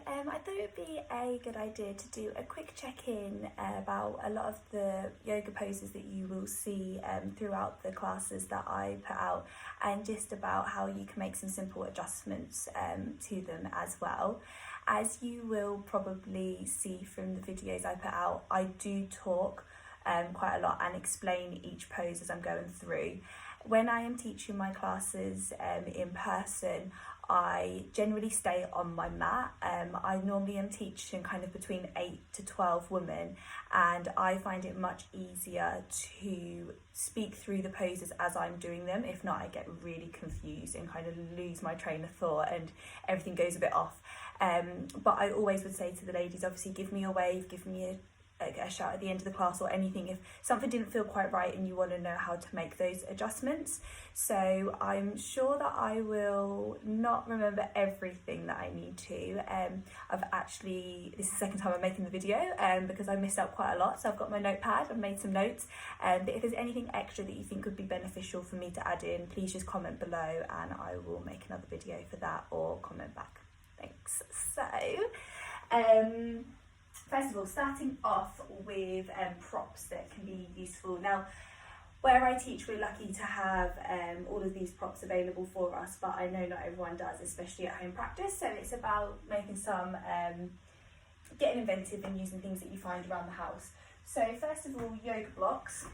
I thought it would be a good idea to do a quick check-in about a lot of the yoga poses that you will see throughout the classes that I put out, and just about how you can make some simple adjustments to them as well. As you will probably see from the videos I put out, I do talk quite a lot and explain each pose as I'm going through. When I am teaching my classes in person, I generally stay on my mat. I normally am teaching kind of between 8 to 12 women, and I find it much easier to speak through the poses as I'm doing them. If not, I get really confused and kind of lose my train of thought and everything goes a bit off. But I always would say to the ladies, obviously give me a wave, give me a shout at the end of the class or anything if something didn't feel quite right and you want to know how to make those adjustments. So I'm sure that I will not remember everything that I need to. This is the second time I'm making the video because I missed out quite a lot, so I've got my notepad, I've made some notes, but if there's anything extra that you think would be beneficial for me to add in, please just comment below and I will make another video for that or comment back. Thanks. So first of all, starting off with props that can be useful. Now, where I teach, we're lucky to have all of these props available for us, but I know not everyone does, especially at home practice. So it's about making some, getting inventive and using things that you find around the house. So first of all, yoga blocks,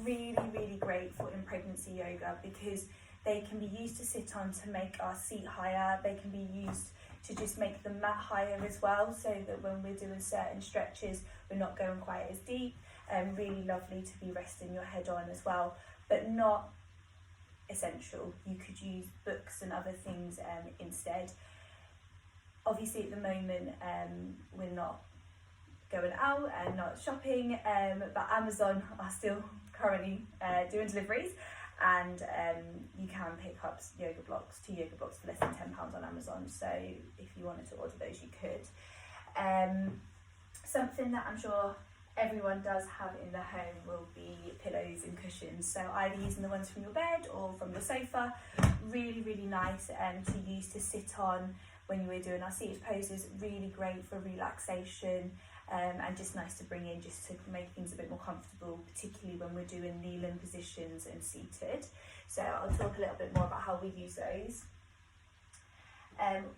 really, really great for in pregnancy yoga because they can be used to sit on to make our seat higher. They can be used to just make the mat higher as well, so that when we're doing certain stretches, we're not going quite as deep. Really lovely to be resting your head on as well, but not essential. You could use books and other things instead. Obviously at the moment we're not going out and not shopping, but Amazon are still currently doing deliveries, and you can pick up two yoga blocks for less than £10 on Amazon, so if you wanted to order those you could. Something that I'm sure everyone does have in their home will be pillows and cushions, so either using the ones from your bed or from the sofa. Really, really nice to use to sit on when you were doing our seated poses. Really great for relaxation, and just nice to bring in just to make things a bit more comfortable, particularly when we're doing kneeling positions and seated. So I'll talk a little bit more about how we use those.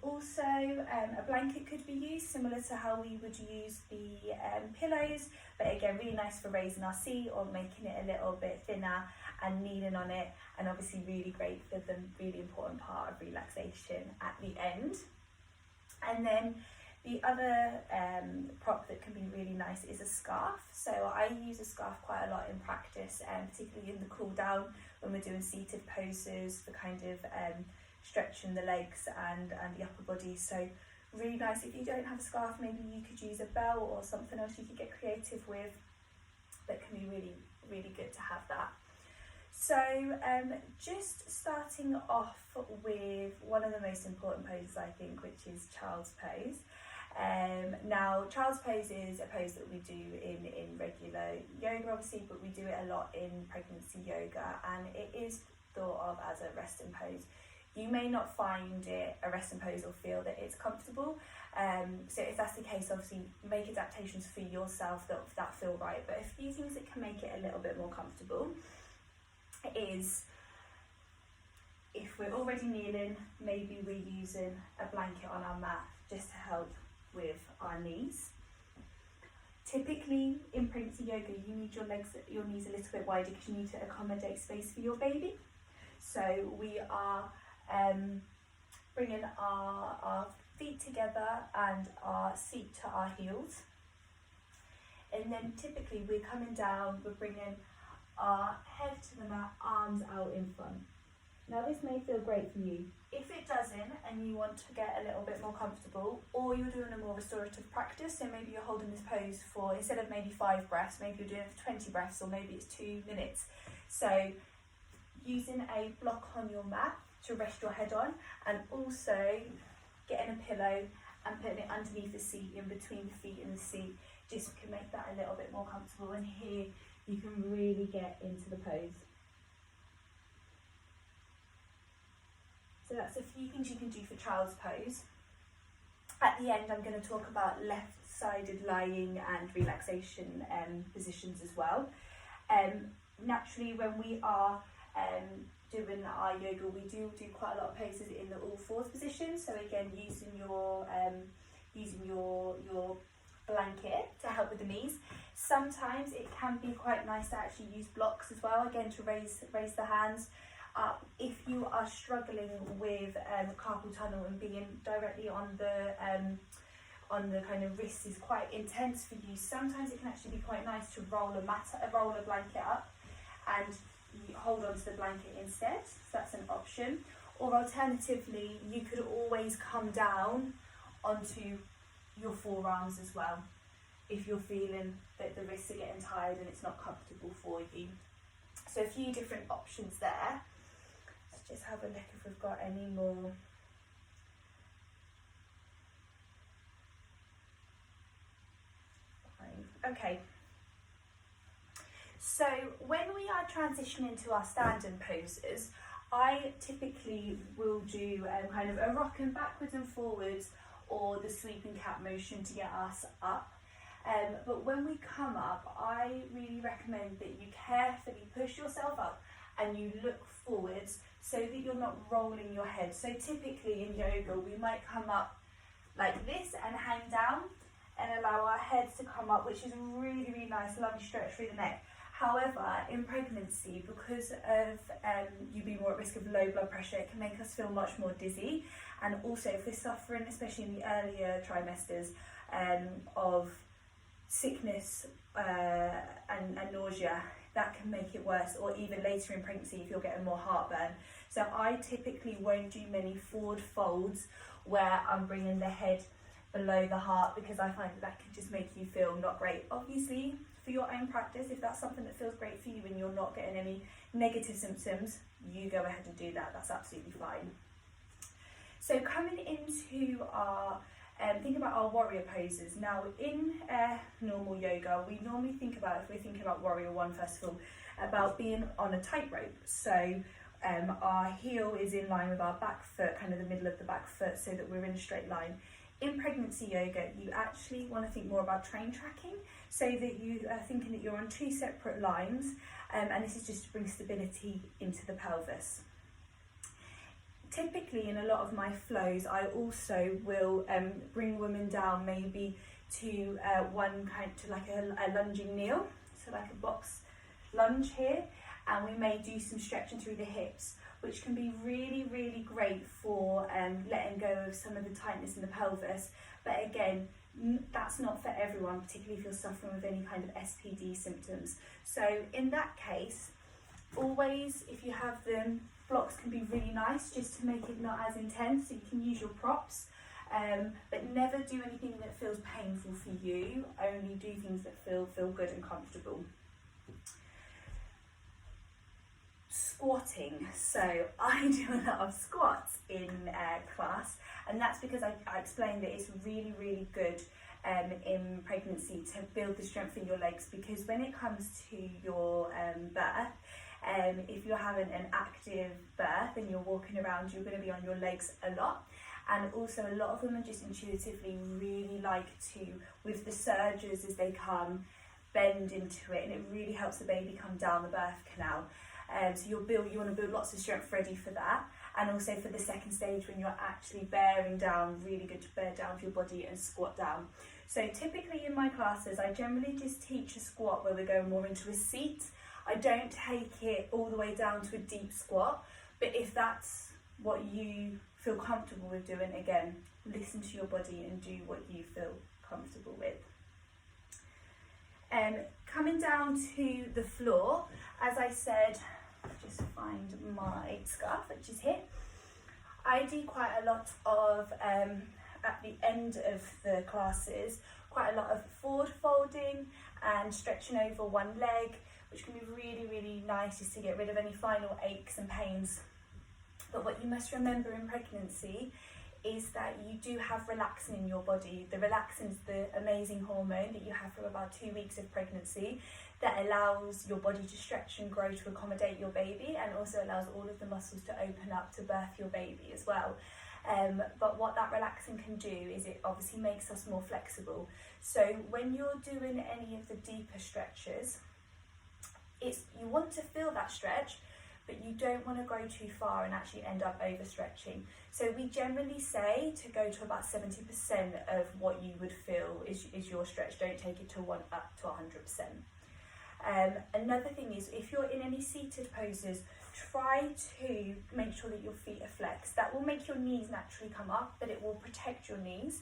Also, a blanket could be used similar to how we would use the pillows, but again, really nice for raising our seat or making it a little bit thinner and kneeling on it, and obviously really great for the really important part of relaxation at the end. And then the other prop that can be really nice is a scarf. So I use a scarf quite a lot in practice, particularly in the cool down when we're doing seated poses for kind of stretching the legs and the upper body. So really nice. If you don't have a scarf, maybe you could use a belt or something else you could get creative with. That can be really, really good to have that. So just starting off with one of the most important poses, I think, which is child's pose. Now, child's pose is a pose that we do in regular yoga, obviously, but we do it a lot in pregnancy yoga, and it is thought of as a resting pose. You may not find it a resting pose or feel that it's comfortable, so if that's the case, obviously make adaptations for yourself that feel right. But a few things that can make it a little bit more comfortable is, if we're already kneeling, maybe we're using a blanket on our mat just to help with our knees. Typically in pregnancy yoga, you need your knees a little bit wider because you need to accommodate space for your baby. So we are bringing our feet together and our seat to our heels, and then typically we're coming down, we're bringing our head to the mat, arms out in front. Now this may feel great for you. If it doesn't and you want to get a little bit more comfortable, or you're doing a more restorative practice, so maybe you're holding this pose for, instead of maybe 5 breaths, maybe you're doing it for 20 breaths, or maybe it's 2 minutes. So using a block on your mat to rest your head on, and also getting a pillow and putting it underneath the seat, in between the feet and the seat, just can make that a little bit more comfortable. And here you can really get into the pose. So that's a few things you can do for child's pose. At the end, I'm going to talk about left-sided lying and relaxation positions as well. Naturally, when we are doing our yoga, we do quite a lot of poses in the all fours position. So again, using your blanket to help with the knees. Sometimes it can be quite nice to actually use blocks as well, again to raise the hands up. If you are struggling with carpal tunnel and being directly on the kind of wrist is quite intense for you, sometimes it can actually be quite nice to roll a blanket up and you hold onto the blanket instead. So that's an option. Or alternatively, you could always come down onto your forearms as well if you're feeling that the wrists are getting tired and it's not comfortable for you. So a few different options there. Let's just have a look if we've got any more. Okay. So when we are transitioning to our standing poses, I typically will do kind of a rocking backwards and forwards or the sweeping cat motion to get us up. But when we come up, I really recommend that you carefully push yourself up and you look forwards so that you're not rolling your head. So typically in yoga, we might come up like this and hang down and allow our heads to come up, which is a really, really nice, lovely stretch through the neck. However, in pregnancy, because of you being more at risk of low blood pressure, it can make us feel much more dizzy. And also if we're suffering, especially in the earlier trimesters, of sickness and nausea, that can make it worse, or even later in pregnancy if you're getting more heartburn. So I typically won't do many forward folds where I'm bringing the head below the heart, because I find that can just make you feel not great. Obviously, for your own practice, if that's something that feels great for you and you're not getting any negative symptoms, you go ahead and do that. That's absolutely fine. So coming into our think about our warrior poses. Now in normal yoga, we normally think about, if we're thinking about warrior one first of all, about being on a tightrope. So our heel is in line with our back foot, kind of the middle of the back foot, so that we're in a straight line. In pregnancy yoga, you actually want to think more about train tracking, so that you are thinking that you're on two separate lines, and this is just to bring stability into the pelvis. Typically in a lot of my flows, I also will bring women down maybe to like a lunging kneel, so like a box lunge here, and we may do some stretching through the hips, which can be really, really great for letting go of some of the tightness in the pelvis. But again, that's not for everyone, particularly if you're suffering with any kind of SPD symptoms. So in that case, always, if you have them, blocks can be really nice just to make it not as intense, so you can use your props, but never do anything that feels painful for you, only do things that feel good and comfortable. Squatting. So I do a lot of squats in class, and that's because I explained that it's really, really good in pregnancy to build the strength in your legs, because when it comes to your birth, if you're having an active birth and you're walking around, you're going to be on your legs a lot. And also a lot of women just intuitively really like to, with the surges as they come, bend into it, and it really helps the baby come down the birth canal. So you want to build lots of strength ready for that, and also for the second stage when you're actually bearing down, really good to bear down with your body and squat down. So typically in my classes, I generally just teach a squat where we're going more into a seat. I don't take it all the way down to a deep squat, but if that's what you feel comfortable with doing, again, listen to your body and do what you feel comfortable with. Coming down to the floor, as I said, just find my scarf, which is here. I do quite a lot of, at the end of the classes, quite a lot of forward folding and stretching over one leg, which can be really, really nice just to get rid of any final aches and pains. But what you must remember in pregnancy is that you do have relaxin in your body. The relaxin is the amazing hormone that you have for about 2 weeks of pregnancy that allows your body to stretch and grow to accommodate your baby, and also allows all of the muscles to open up to birth your baby as well. But what that relaxing can do is it obviously makes us more flexible. So when you're doing any of the deeper stretches, you want to feel that stretch, but you don't want to go too far and actually end up overstretching. So we generally say to go to about 70% of what you would feel is your stretch. Don't take it up to 100%. Another thing is, if you're in any seated poses, try to make sure that your feet are flexed. That will make your knees naturally come up, but it will protect your knees.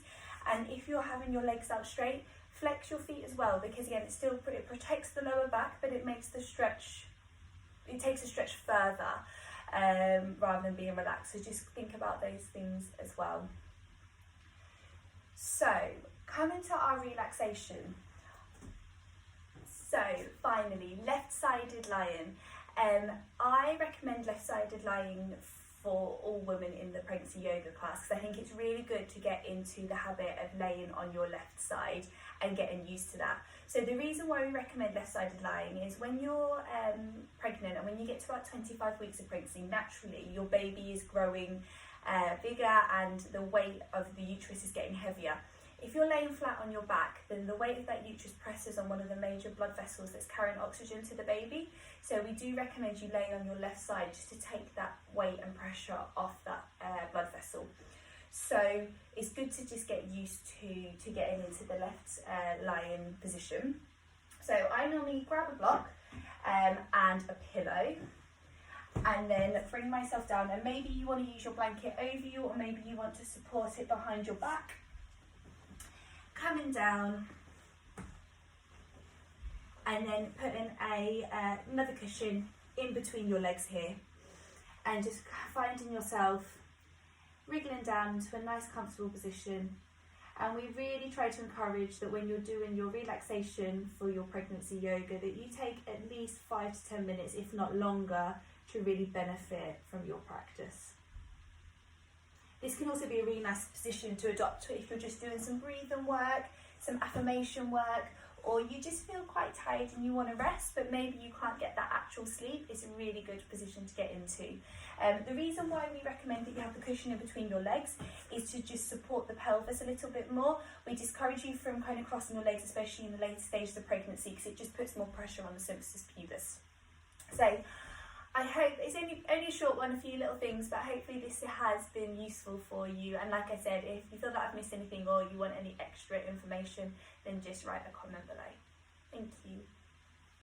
And if you're having your legs out straight, flex your feet as well, because again, it protects the lower back, but it makes the stretch, it takes the stretch further rather than being relaxed. So just think about those things as well. So coming to our relaxation. So finally, left-sided lying. I recommend left-sided lying for all women in the pregnancy yoga class, because I think it's really good to get into the habit of laying on your left side and getting used to that. So the reason why we recommend left-sided lying is when you're pregnant and when you get to about 25 weeks of pregnancy, naturally your baby is growing bigger and the weight of the uterus is getting heavier. If you're laying flat on your back, then the weight of that uterus presses on one of the major blood vessels that's carrying oxygen to the baby. So we do recommend you lay on your left side just to take that weight and pressure off that blood vessel. So it's good to just get used to getting into the left lying position. So I normally grab a block and a pillow, and then bring myself down, and maybe you want to use your blanket over you, or maybe you want to support it behind your back. Coming down, and then putting another cushion in between your legs here, and just finding yourself wriggling down into a nice comfortable position. And we really try to encourage that when you're doing your relaxation for your pregnancy yoga, that you take at least 5 to 10 minutes, if not longer, to really benefit from your practice. This can also be a really nice position to adopt if you're just doing some breathing work, some affirmation work, or you just feel quite tired and you want to rest, but maybe you can't get that actual sleep. It's a really good position to get into. The reason why we recommend that you have the cushion in between your legs is to just support the pelvis a little bit more. We discourage you from kind of crossing your legs, especially in the later stages of pregnancy, because it just puts more pressure on the symphysis pubis. So I hope it's only a short one, a few little things, but hopefully this has been useful for you. And like I said, if you feel that I've missed anything or you want any extra information, then just write a comment below. Thank you.